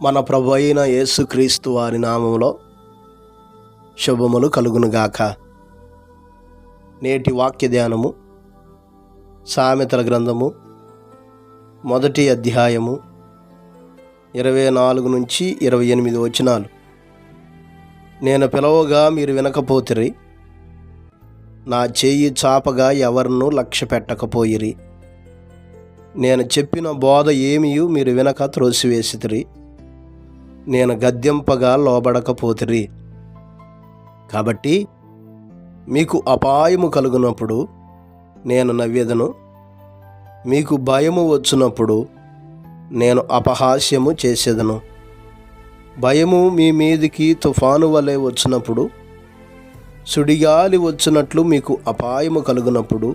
మన ప్రభు అయిన యేసుక్రీస్తు వారి నామములో శుభములు కలుగునుగాక. నేటి వాక్య ధ్యానము సామెతల గ్రంథము 1వ అధ్యాయము 24 నుంచి 28 వచనాలు. నేను పిలవగా మీరు వినకపోతిరి, నా చెయ్యి చాపగా ఎవరినూ లక్ష్య పెట్టకపోయిరి. నేను చెప్పిన బోధ ఏమియు మీరు వినక త్రోసివేసితిరి. నేను గద్దింపగా లోబడకపోతిరి. కాబట్టి మీకు అపాయము కలుగునప్పుడు నేను నవ్వెదను, మీకు భయము వచ్చినప్పుడు నేను అపహాస్యము చేసేదను. భయము మీ మీదికి తుఫాను వలె వచ్చినప్పుడు, సుడిగాలి వచ్చినట్లు మీకు అపాయము కలుగునప్పుడు,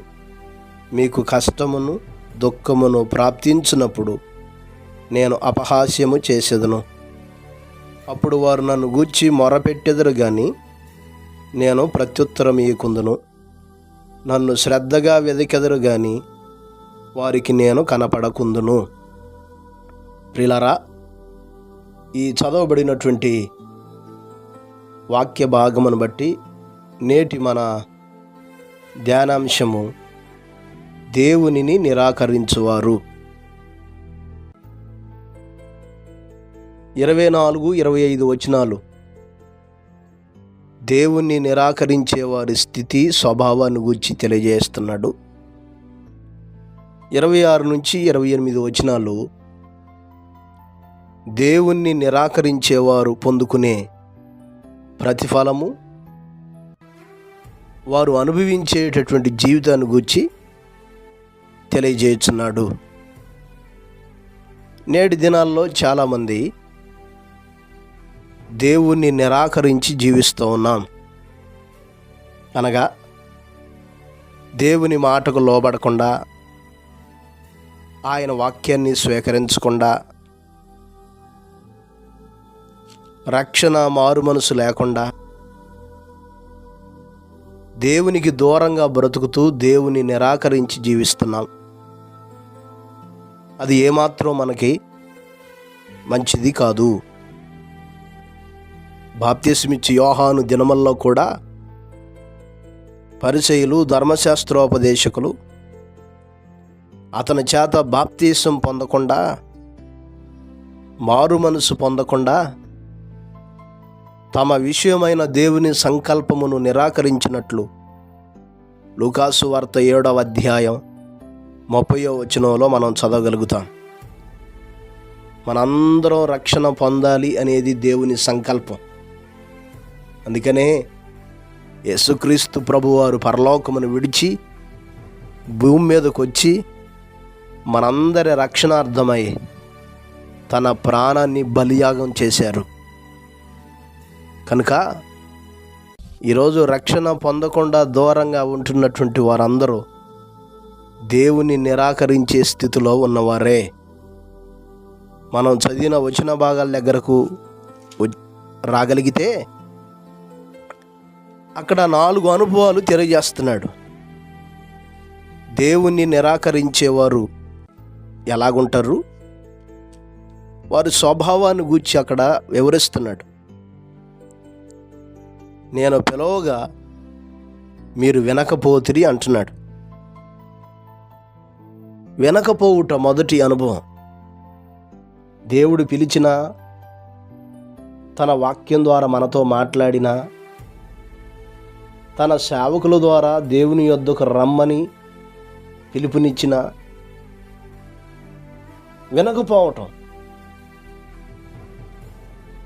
మీకు కష్టమును దుఃఖమును ప్రాప్తించినప్పుడు నేను అపహాస్యము చేసేదను. అప్పుడు వారు నన్ను గూర్చి మొరపెట్టెదరు గాని నేను ప్రత్యుత్తరం ఇయ్యకుందును. నన్ను శ్రద్ధగా వెదికెదరు గాని వారికి నేను కనపడకుందును. ప్రియులారా, ఈ చదవబడినటువంటి వాక్య భాగమును బట్టి నేటి మన ధ్యానాంశము దేవునిని నిరాకరించువారు. 24-25 వచనాలు దేవుణ్ణి నిరాకరించే వారి స్థితి స్వభావాన్ని గురించి తెలియజేస్తున్నాడు. 26 నుంచి 28 వచనాలు దేవుణ్ణి నిరాకరించేవారు పొందుకునే ప్రతిఫలము, వారు అనుభవించేటటువంటి జీవితాన్ని గురించి తెలియజేస్తున్నాడు. నేటి దినాల్లో చాలామంది దేవుణ్ణి నిరాకరించి జీవిస్తూ ఉన్నాం. అనగా దేవుని మాటకు లోబడకుండా, ఆయన వాక్యాన్ని స్వీకరించకుండా, రక్షణ మారు మనసు లేకుండా దేవునికి దూరంగా బ్రతుకుతూ దేవుని నిరాకరించి జీవిస్తున్నాం. అది ఏమాత్రం మనకి మంచిది కాదు. బాప్తిస్మిచ్చి యోహాను దినమల్లో కూడా పరిసయ్యులు, ధర్మశాస్త్రోపదేశకులు అతని చేత బాప్తిసం పొందకుండా, మారు మనసు పొందకుండా తమ విషయమైన దేవుని సంకల్పమును నిరాకరించినట్లు లూకాసు వార్త 7వ అధ్యాయం 30వ వచనంలో మనం చదవగలుగుతాం. మనందరం రక్షణ పొందాలి అనేది దేవుని సంకల్పం. అందుకనే యేసుక్రీస్తు ప్రభువారు పరలోకమును విడిచి భూమి మీదకు వచ్చి మనందరి రక్షణార్థమై తన ప్రాణాన్ని బలియాగం చేశారు. కనుక ఈరోజు రక్షణ పొందకుండా దూరంగా ఉంటున్నటువంటి వారందరూ దేవుని నిరాకరించే స్థితిలో ఉన్నవారే. మనం చదివిన వచన భాగాల దగ్గరకు రాగలిగితే అక్కడ 4 అనుభవాలు తెలియజేస్తున్నాడు. దేవుణ్ణి నిరాకరించేవారు ఎలాగుంటారు, వారి స్వభావాన్ని గూర్చి అక్కడ వివరిస్తున్నాడు. నేను పిలవగా మీరు వినకపోతిరి అంటున్నాడు. వినకపోవుట మొదటి అనుభవం. దేవుడు పిలిచినా, తన వాక్యం ద్వారా మనతో మాట్లాడినా, తన సేవకుల ద్వారా దేవుని యొద్దకు రమ్మని పిలుపునిచ్చిన వినకపోవటం.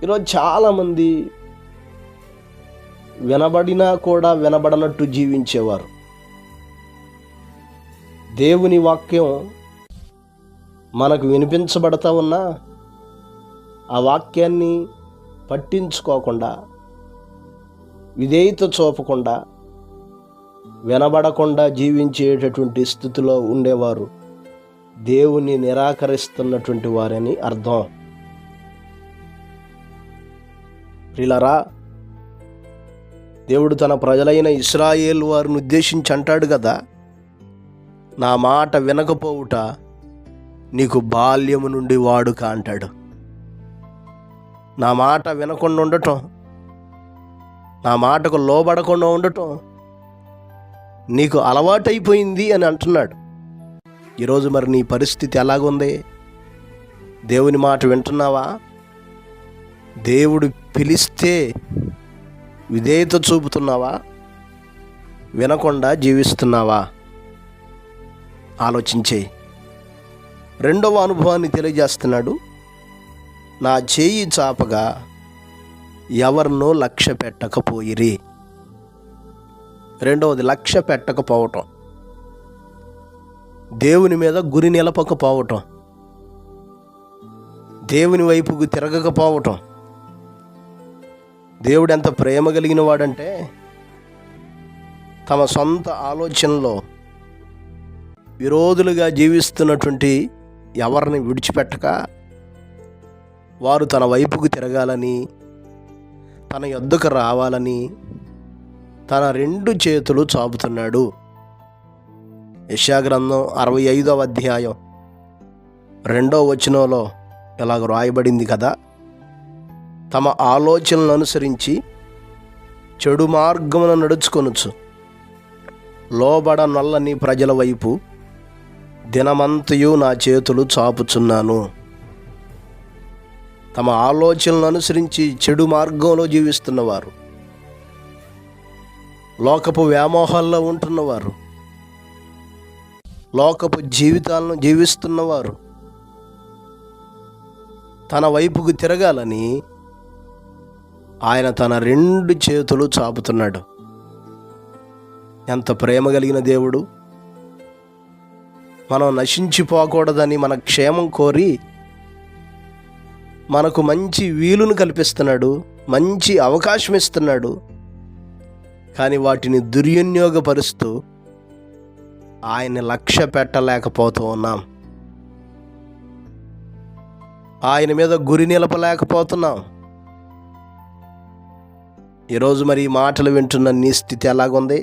ఈరోజు చాలామంది వినబడినా కూడా వినబడనట్టు జీవించేవారు. దేవుని వాక్యం మనకు వినిపించబడతా ఉన్నా ఆ వాక్యాన్ని పట్టించుకోకుండా, విధేయత చూపకుండా, వినబడకుండా జీవించేటటువంటి స్థితిలో ఉండేవారు దేవుని నిరాకరిస్తున్నటువంటి వారని అర్థం. ప్రియులారా, దేవుడు తన ప్రజలైన ఇశ్రాయేలు వారిని ఉద్దేశించి అంటాడు కదా, నా మాట వినకపోవుట నీకు బాల్యము నుండి వాడుక అంటాడు. నా మాట వినకుండా ఉండటం, నా మాటకు లోబడకుండా ఉండటం నీకు అలవాటైపోయింది అని అంటున్నాడు. ఈరోజు మరి నీ పరిస్థితి ఎలాగుంది? దేవుని మాట వింటున్నావా? దేవుడు పిలిస్తే విధేయత చూపుతున్నావా? వినకుండా జీవిస్తున్నావా? ఆలోచించే. రెండవ అనుభవాన్ని తెలియజేస్తున్నాడు. నా చేయి చాపగా ఎవరినో లక్ష్య పెట్టకపోయిరి. రెండవది లక్ష్య పెట్టకపోవటం, దేవుని మీద గురి నిలపకపోవటం, దేవుని వైపుకు తిరగకపోవటం. దేవుడు ఎంత ప్రేమ కలిగిన వాడంటే తమ సొంత ఆలోచనలో విరోధులుగా జీవిస్తున్నటువంటి ఎవరిని విడిచిపెట్టక వారు తన వైపుకు తిరగాలని, తన యొద్దకు రావాలని తన 2 చేతులు చాపుతున్నాడు. యెషయా గ్రంథం 65వ అధ్యాయం 2వ వచనంలో ఇలాగ రాయబడింది కదా, తమ ఆలోచనలను అనుసరించి చెడు మార్గమున నడుచుకొనుచు లోబడనొల్లని ప్రజల వైపు దినమంతయు నా చేతులు చాపుచున్నాను. తమ ఆలోచనలను అనుసరించి చెడు మార్గంలో జీవిస్తున్నవారు, లోకపు వ్యామోహాల్లో ఉంటున్నవారు, లోకపు జీవితాలను జీవిస్తున్నవారు తన వైపుకు తిరగాలని ఆయన తన 2 చేతులు చాపుతున్నాడు. ఎంత ప్రేమ కలిగిన దేవుడు! మనం నశించిపోకూడదని మన క్షేమం కోరి మనకు మంచి వీలును కల్పిస్తున్నాడు, మంచి అవకాశం ఇస్తున్నాడు. కానీ వాటిని దుర్వినియోగపరుస్తూ ఆయన్ని లక్ష్య పెట్టలేకపోతూ ఉన్నాం. ఆయన మీద గురి నిలపలేకపోతున్నాం. ఈరోజు మరి ఈ మాటలు వింటున్న నీ స్థితి ఎలాగుంది?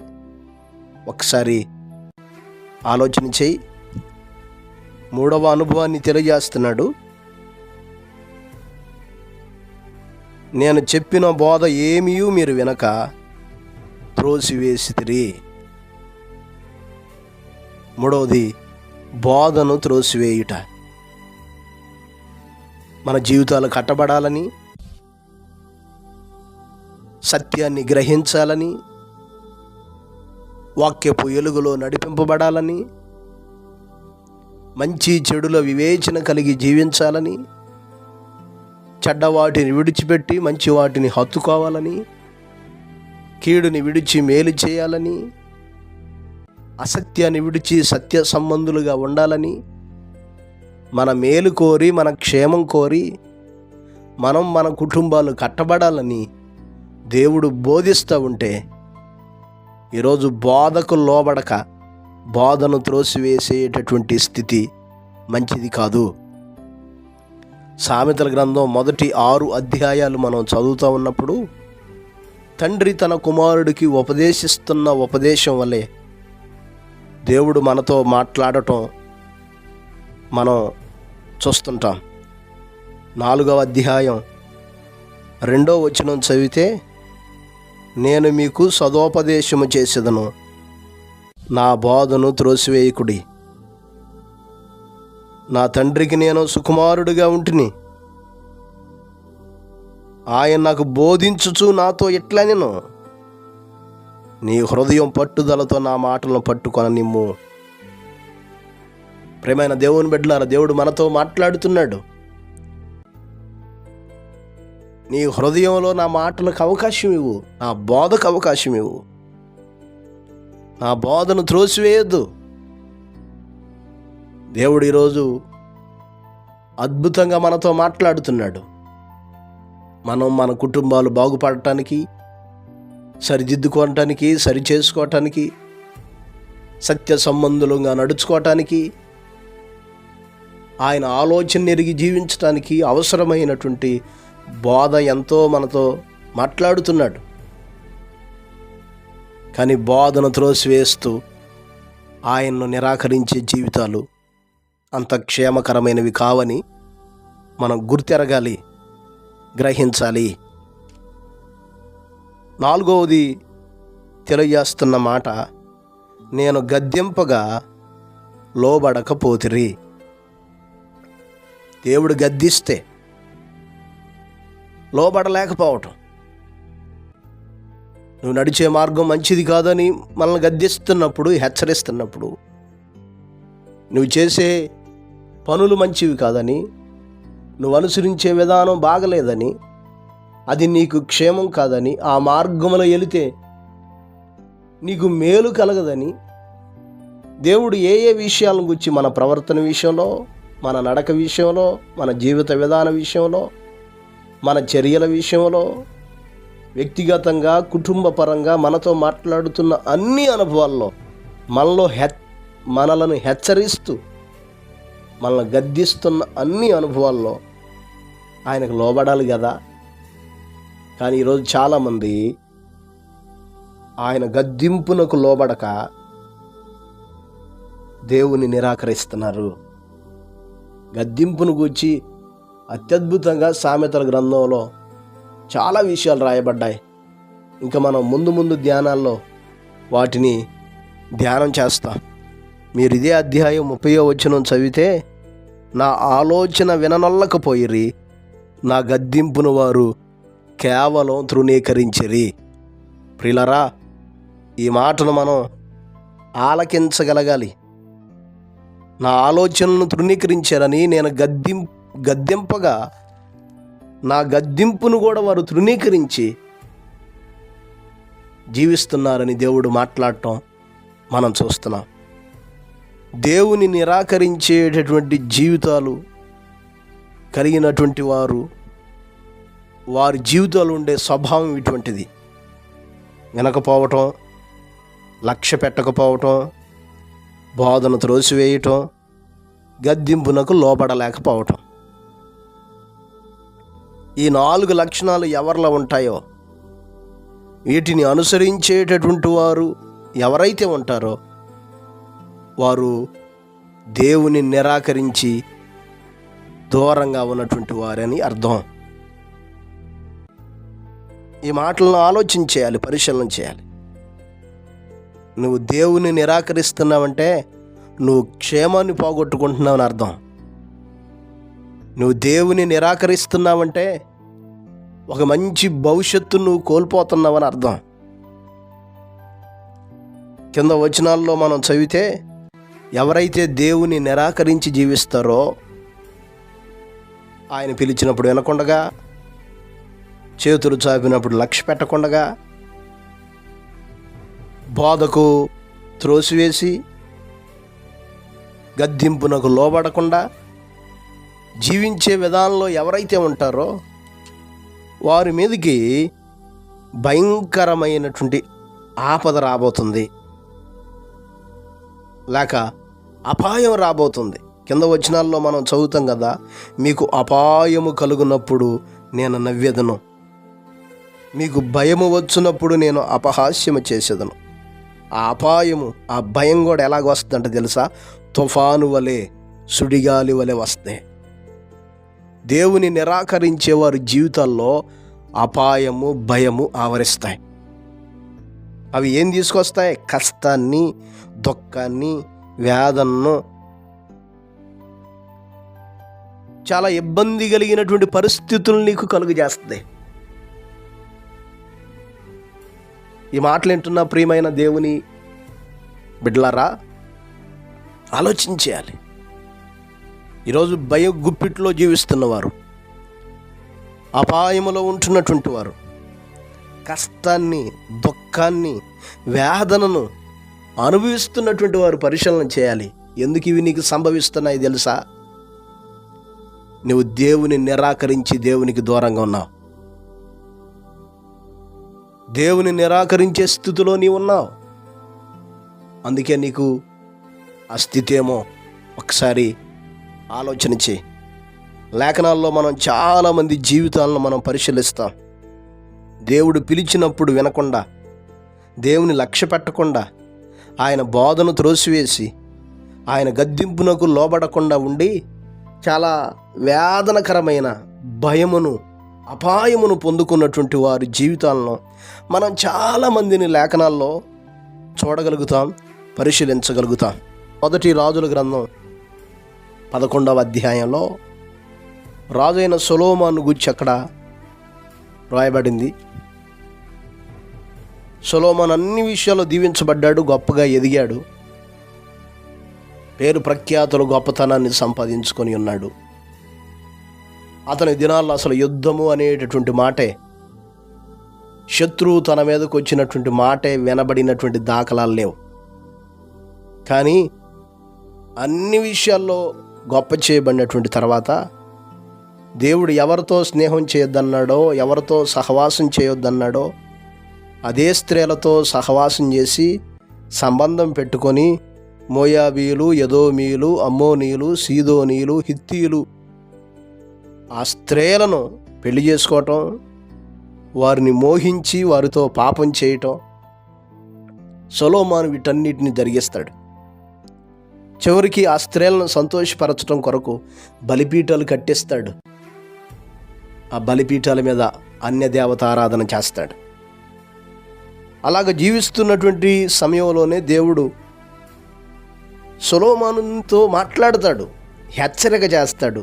ఒకసారి ఆలోచన చేయి. 3వ అనుభవాన్ని తెలియజేస్తున్నాడు. నేను చెప్పిన బోధ ఏమీ మీరు వినక త్రోసివేసితిరి. 3వది బోధను త్రోసివేయుట. మన జీవితాలు కట్టబడాలని, సత్యాన్ని గ్రహించాలని, వాక్యపు ఎలుగులో నడిపింపబడాలని, మంచి చెడుల వివేచన కలిగి జీవించాలని, చెడ్డవాటిని విడిచిపెట్టి మంచి వాటిని హత్తుకోవాలని, కీడుని విడిచి మేలు చేయాలని, అసత్యాన్ని విడిచి సత్య సంబంధులుగా ఉండాలని, మన మేలు కోరి, మన క్షేమం కోరి మనం మన కుటుంబాలు కట్టబడాలని దేవుడు బోధిస్తూ ఉంటే ఈరోజు బోధకు లోబడక బోధను త్రోసివేసేటటువంటి స్థితి మంచిది కాదు. సామెతల గ్రంథం మొదటి 6 అధ్యాయాలు మనం చదువుతూ ఉన్నప్పుడు తండ్రి తన కుమారుడికి ఉపదేశిస్తున్న ఉపదేశం వల్లే దేవుడు మనతో మాట్లాడటం మనం చూస్తుంటాం. 4వ అధ్యాయం 2వ వచనం చదివితే, నేను మీకు సదోపదేశము చేసేదను, నా బోధను త్రోసివేయకుడి. నా తండ్రికి నేను సుకుమారుడిగా ఉంటిని, ఆయన నాకు బోధించుచు నాతో ఇట్లా నేను, నీ హృదయం పట్టుదలతో నా మాటలను పట్టుకొన నిమ్ము. ప్రేమైన దేవుని బిడ్డలారా, దేవుడు మనతో మాట్లాడుతున్నాడు. నీ హృదయంలో నా మాటలకు అవకాశం ఇవ్వు, నా బోధకు అవకాశం ఇవ్వు. నా బోధను త్రోసివేయద్దు. దేవుడు ఈరోజు అద్భుతంగా మనతో మాట్లాడుతున్నాడు. మనం మన కుటుంబాలు బాగుపడటానికి, సరిదిద్దుకోవటానికి, సరి చేసుకోవటానికి, సత్య సంబంధులుగా నడుచుకోవటానికి, ఆయన ఆలోచన ఎరిగి జీవించడానికి అవసరమైనటువంటి బోధ ఎంతో మనతో మాట్లాడుతున్నాడు. కానీ బోధను త్రోసివేస్తూ ఆయన్ను నిరాకరించే జీవితాలు అంత క్షేమకరమైనవి కావని మనం గుర్తెరగాలి. గ్రహించాలి. నాలుగవది తెలియజేస్తున్న మాట, నేను గద్దింపగా లోబడకపోతిరి. దేవుడు గద్దిస్తే లోబడలేకపోవటం, నువ్వు నడిచే మార్గం మంచిది కాదని మనల్ని గద్దిస్తున్నప్పుడు, హెచ్చరిస్తున్నప్పుడు, నువ్వు చేసే పనులు మంచివి కాదని, నువ్వు అనుసరించే విధానం బాగలేదని, అది నీకు క్షేమం కాదని, ఆ మార్గంలో వెళితే నీకు మేలు కలగదని, దేవుడు ఏ ఏ విషయాలను గురించి, మన ప్రవర్తన విషయంలో, మన నడక విషయంలో, మన జీవిత విధాన విషయంలో, మన చర్యల విషయంలో, వ్యక్తిగతంగా కుటుంబపరంగా మనతో మాట్లాడుతున్న అన్ని అనుభవాల్లో మనలను హెచ్చరిస్తూ మనల్ని గద్దిస్తున్న అన్ని అనుభవాల్లో ఆయనకు లోబడాలి కదా. కానీ ఈరోజు చాలామంది ఆయన గద్దింపునకు లోబడక దేవుని నిరాకరిస్తున్నారు. గద్దింపును గూర్చి అత్యద్భుతంగా సామెతల గ్రంథంలో చాలా విషయాలు రాయబడ్డాయి. ఇంకా మనం ముందు ధ్యానాల్లో వాటిని ధ్యానం చేస్తాం. మీరు ఇదే అధ్యాయం 30వ వచనం చదివితే, నా ఆలోచన విననొల్లకపోయిరి, నా గద్దింపును వారు కేవలం తృణీకరించిరి. ప్రియులారా, ఈ మాటను మనం ఆలకించగలగాలి. నా ఆలోచనలను తృణీకరించారని నేను గద్దింపగా నా గద్దింపును కూడా వారు తృణీకరించి జీవిస్తున్నారని దేవుడు మాట్లాడటం మనం చూస్తున్నాం. దేవుని నిరాకరించేటటువంటి జీవితాలు కలిగినటువంటి వారి జీవితాలు ఉండే స్వభావం ఇటువంటిది. వినకపోవటం, లక్ష్య పెట్టకపోవటం, బోధన త్రోసివేయటం, గద్దింపునకు లోబడలేకపోవటం. ఈ 4 లక్షణాలు ఎవరిలో ఉంటాయో, వీటిని అనుసరించేటటువంటి వారు ఎవరైతే ఉంటారో వారు దేవుని నిరాకరించి దూరంగా ఉన్నటువంటి వారని అర్థం. ఈ మాటలను ఆలోచించేయాలి, పరిశీలన చేయాలి. నువ్వు దేవుని నిరాకరిస్తున్నావంటే నువ్వు క్షేమాన్ని పోగొట్టుకుంటున్నావని అర్థం. నువ్వు దేవుని నిరాకరిస్తున్నావంటే ఒక మంచి భవిష్యత్తు నువ్వు కోల్పోతున్నావని అర్థం. కింద వచనాల్లో మనం చదివితే, ఎవరైతే దేవుని నిరాకరించి జీవిస్తారో, ఆయన పిలిచినప్పుడు వినకుండగా, చేతులు చాపినప్పుడు లక్ష్య పెట్టకుండగా, బోధకు త్రోసివేసి గద్దింపునకు లోబడకుండా జీవించే విధానంలో ఎవరైతే ఉంటారో వారి మీదకి భయంకరమైనటువంటి ఆపద రాబోతుంది, లేక అపాయం రాబోతుంది. కింద వచనాల్లో మనం చదువుతాం కదా, మీకు అపాయము కలుగునప్పుడు నేను నవ్వెదను, మీకు భయము వచ్చినప్పుడు నేను అపహాస్యము చేసేదను. ఆ అపాయము, ఆ భయం కూడా ఎలాగొస్తుందంటే తెలుసా? తుఫాను వలె, సుడిగాలి వలె వస్తాయి. దేవుని నిరాకరించే వారి జీవితాల్లో అపాయము, భయము ఆవరిస్తాయి. అవి ఏం తీసుకొస్తాయి? కష్టాన్ని, దుఃఖాన్ని, వేదనను, చాలా ఇబ్బంది కలిగినటువంటి పరిస్థితులు నీకు కలుగజేస్తుంది. ఈ మాటలు వింటున్న ప్రియమైన దేవుని బిడ్డలారా, ఆలోచించేయాలి. ఈరోజు భయం గుప్పిట్లో జీవిస్తున్నవారు, అపాయములో ఉంటున్నటువంటి వారు, కష్టాన్ని, దుఃఖాన్ని, వేదనను అనుభవిస్తున్నటువంటి వారు పరిశీలన చేయాలి. ఎందుకు ఇవి నీకు సంభవిస్తున్నాయి తెలుసా? నువ్వు దేవుని నిరాకరించి దేవునికి దూరంగా ఉన్నావు. దేవుని నిరాకరించే స్థితిలో నీవు ఉన్నావు. అందుకే నీకు ఆ స్థితి ఏమో ఒకసారి ఆలోచన చేయి. లేఖనాల్లో మనం చాలామంది జీవితాలను మనం పరిశీలిస్తాం. దేవుడు పిలిచినప్పుడు వినకుండా, దేవుని లక్ష్య పెట్టకుండా, ఆయన బోధను త్రోసివేసి, ఆయన గద్దింపునకు లోబడకుండా ఉండి చాలా వేదనకరమైన భయమును అపాయమును పొందుకున్నటువంటి వారి జీవితాలను మనం చాలామందిని లేఖనాల్లో చూడగలుగుతాం, పరిశీలించగలుగుతాం. మొదటి రాజుల గ్రంథం 11వ అధ్యాయంలో రాజైన సొలొమోను గురించి అక్కడ రాయబడింది. సొలొమోను అన్ని విషయాల్లో దీవించబడ్డాడు, గొప్పగా ఎదిగాడు, పేరు ప్రఖ్యాతులు గొప్పతనాన్ని సంపాదించుకొని ఉన్నాడు. అతని దినాల్లో అసలు యుద్ధము అనేటటువంటి మాటే, శత్రువు తన మీదకు వచ్చినటువంటి మాటే వినబడినటువంటి దాఖలాలు లేవు. కానీ అన్ని విషయాల్లో గొప్ప చేయబడినటువంటి తర్వాత దేవుడు ఎవరితో స్నేహం చేయొద్దన్నాడో, ఎవరితో సహవాసం చేయొద్దన్నాడో అదే స్త్రీలతో సహవాసం చేసి సంబంధం పెట్టుకొని మోయాబీయులు, ఎదోమీయులు, అమ్మోనీయులు, సీదోనీయులు, హిత్తీయులు ఆ స్త్రీలను పెళ్లి చేసుకోవటం, వారిని మోహించి వారితో పాపం చేయటం, సొలొమోను వీటన్నిటిని జరిగిస్తాడు. చివరికి ఆ స్త్రీలను సంతోషపరచడం కొరకు బలిపీఠాలు కట్టిస్తాడు. ఆ బలిపీఠాల మీద అన్య దేవతారాధన చేస్తాడు. అలాగ జీవిస్తున్నటువంటి సమయంలోనే దేవుడు సొలొమోనుతో మాట్లాడతాడు, హెచ్చరిక చేస్తాడు,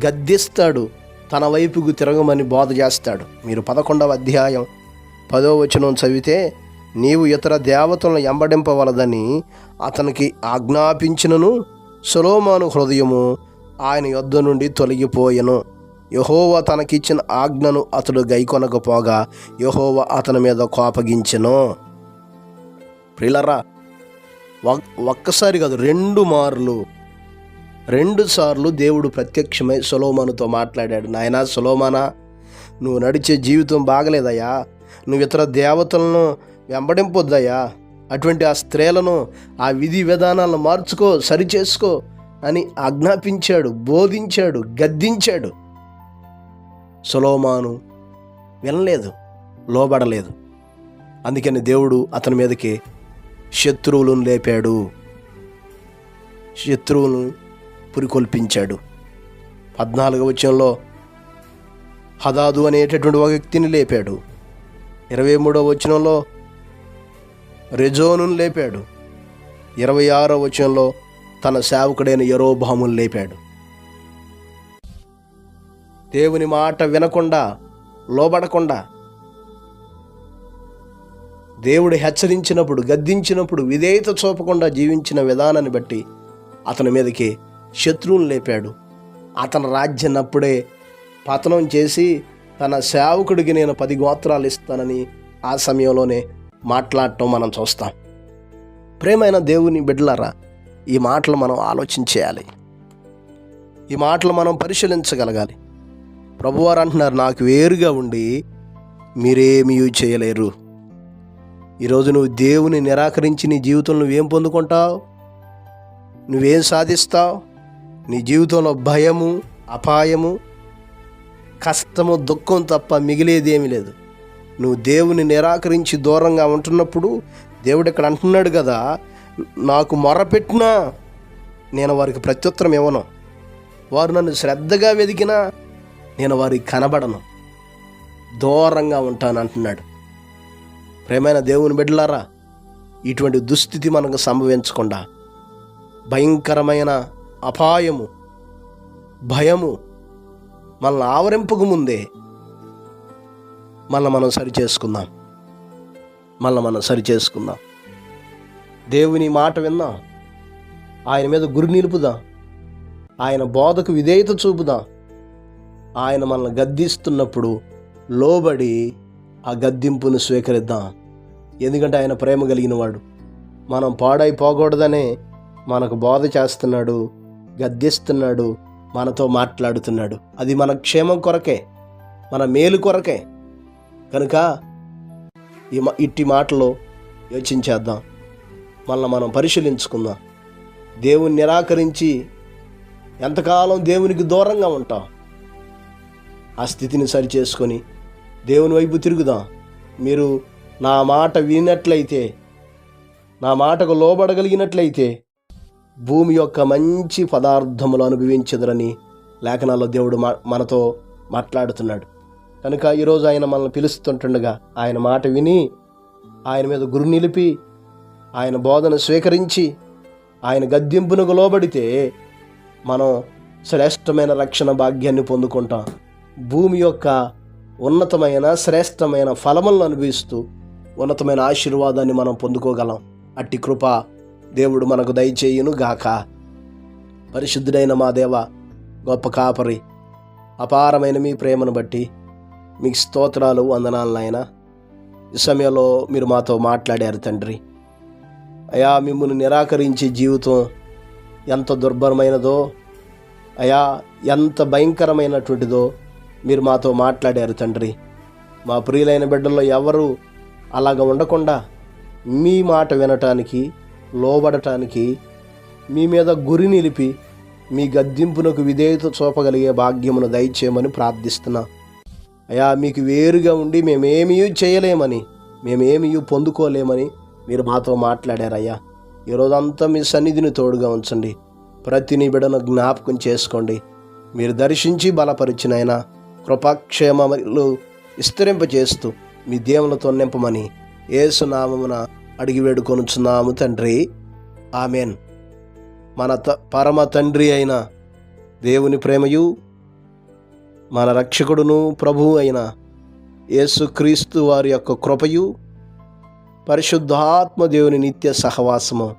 గద్దిస్తాడు, తన వైపుకు తిరగమని బోధ చేస్తాడు. మీరు 11వ అధ్యాయం 10వ వచనం చదివితే, నీవు ఇతర దేవతలను ఎంబడింపవలదని అతనికి ఆజ్ఞాపించినను సొలొమోను హృదయము ఆయన యొద్ద నుండి తొలగిపోయెను. యెహోవా తనకిచ్చిన ఆజ్ఞను అతడు గైకొనకపోగా యెహోవా అతని మీద కోపగించెను. ప్రియులారా, ఒక్కసారి కాదు, 2 సార్లు దేవుడు ప్రత్యక్షమై సొలొమోనుతో మాట్లాడాడు. నాయనా సొలొమోనా, నువ్వు నడిచే జీవితం బాగలేదయ్యా, నువ్వు ఇతర దేవతలను వెంబడింపొద్దయ్యా, అటువంటి ఆ స్త్రీలను, ఆ విధి విధానాలను మార్చుకో, సరిచేసుకో అని ఆజ్ఞాపించాడు, బోధించాడు, గద్దించాడు. సొలొమోను వినలేదు, లోబడలేదు. అందుకని దేవుడు అతని మీదకి శత్రువులను లేపాడు, శత్రువులను పురికొల్పించాడు. 14వ వచనంలో హదాదు అనేటటువంటి ఒక వ్యక్తిని లేపాడు. 23వ వచనంలో రెజోనును లేపాడు. 26వ వచనంలో తన సేవకుడైన యరొబామును లేపాడు. దేవుని మాట వినకుండా, లోబడకుండా, దేవుడు హెచ్చరించినప్పుడు, గద్దించినప్పుడు విధేయత చూపకుండా జీవించిన విధానాన్ని బట్టి అతని మీదకి శత్రువును లేపాడు. అతని రాజ్యాన్ని అప్పుడే పతనం చేసి తన సేవకుడికి నేను 10 గోత్రాలు ఇస్తానని ఆ సమయంలోనే మాట్లాడటం మనం చూస్తాం. ప్రేమైన దేవుని బిడ్డలారా, ఈ మాటలు మనం ఆలోచించేయాలి, ఈ మాటలు మనం పరిశీలించగలగాలి. ప్రభువారు అంటున్నారు, నాకు వేరుగా ఉండి మీరేమీ చేయలేరు. ఈరోజు నువ్వు దేవుని నిరాకరించి నీ జీవితంలో నువ్వేం పొందుకుంటావు? నువ్వేం సాధిస్తావు? నీ జీవితంలో భయము, అపాయము, కష్టము, దుఃఖం తప్ప మిగిలేదేమీ లేదు. నువ్వు దేవుని నిరాకరించి దూరంగా ఉంటున్నప్పుడు దేవుడు ఇక్కడ అంటున్నాడు కదా, నాకు మొరపెట్టినా నేను వారికి ప్రత్యుత్తరం ఇవ్వను, వారు నన్ను శ్రద్ధగా వెదికినా నేను వారికి కనబడను, దూరంగా ఉంటాను అంటున్నాడు. ప్రేమైన దేవుని బిడ్డలారా, ఇటువంటి దుస్థితి మనకు సంభవించకుండా భయంకరమైన అపాయము, భయము మనల్ని ఆవరింపక ముందే మనం సరిచేసుకుందాం. దేవుని మాట విందాం, ఆయన మీద గురి నిలుపుదాం, ఆయన బోధకు విధేయత చూపుదాం. ఆయన మనల్ని గద్దిస్తున్నప్పుడు లోబడి ఆ గద్దింపును స్వీకరిద్దాం. ఎందుకంటే ఆయన ప్రేమ కలిగిన వాడు. మనం పాడైపోకూడదనే మనకు బోధ చేస్తున్నాడు, గద్దిస్తున్నాడు, మనతో మాట్లాడుతున్నాడు. అది మన క్షేమం కొరకే, మన మేలు కొరకే. కనుక ఇట్టి మాటలో యోచించేద్దాం, మనం పరిశీలించుకుందాం. దేవుని నిరాకరించి ఎంతకాలం దేవునికి దూరంగా ఉంటాం, ఆ స్థితిని సరిచేసుకొని దేవుని వైపు తిరుగుదాం. మీరు నా మాట వినట్లయితే, నా మాటకు లోబడగలిగినట్లయితే భూమి యొక్క మంచి పదార్థములు అనుభవించదురని లేఖనాల్లో దేవుడు మనతో మాట్లాడుతున్నాడు. కనుక ఈరోజు ఆయన మనల్ని పిలుస్తుంటుండగా ఆయన మాట విని ఆయన మీద గురి నిలిపి ఆయన బోధన స్వీకరించి ఆయన గద్దింపునకు లోబడితే మనం శ్రేష్టమైన రక్షణ భాగ్యాన్ని పొందుకుంటాం. భూమి యొక్క ఉన్నతమైన శ్రేష్టమైన ఫలములను అనుభవిస్తూ ఉన్నతమైన ఆశీర్వాదాన్ని మనం పొందుకోగలం. అట్టి కృప దేవుడు మనకు దయచేయును గాక. పరిశుద్ధుడైన మా దేవ, గొప్ప కాపరి, అపారమైన మీ ప్రేమను బట్టి మీకు స్తోత్రాలు, వందనాలు నాయన. ఈ సమయంలో మీరు మాతో మాట్లాడారు తండ్రి. అయా, మిమ్మల్ని నిరాకరించే జీవితం ఎంత దుర్భరమైనదో, అయా ఎంత భయంకరమైనటువంటిదో మీరు మాతో మాట్లాడారు తండ్రి. మా ప్రియులైన బిడ్డల్లో ఎవరు అలాగ ఉండకుండా మీ మాట వినటానికి, లోబడటానికి, మీ మీద గురి నిలిపి మీ గద్దింపునకు విధేయత చూపగలిగే భాగ్యమును దయచేయమని ప్రార్థిస్తున్నా. అయా, మీకు వేరుగా ఉండి మేమేమీ చేయలేమని, మేమేమీ పొందుకోలేమని మీరు మాతో మాట్లాడారయ్యా. ఈరోజంతా మీ సన్నిధిని తోడుగా ఉంచండి. ప్రతి నీ బిడ్డను జ్ఞాపకం చేసుకోండి. మీరు దర్శించి బలపరిచినైన కృపాక్షేమములు విస్తరింపచేస్తూ మీ దేవులతో నింపమని యేసు నామమున అడిగి వేడుకొనుచున్నాము తండ్రి. ఆమెన్. మన పరమ తండ్రి అయిన దేవుని ప్రేమయు, మన రక్షకుడును ప్రభువు అయిన యేసుక్రీస్తు వారి యొక్క కృపయు, పరిశుద్ధాత్మ దేవుని నిత్య సహవాసము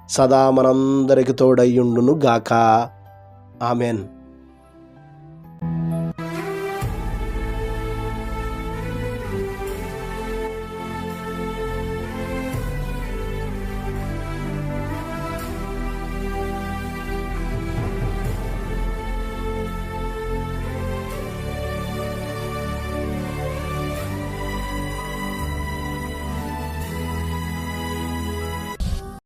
సదా మనందరికి తోడయ్యుండును గాక. ఆమెన్.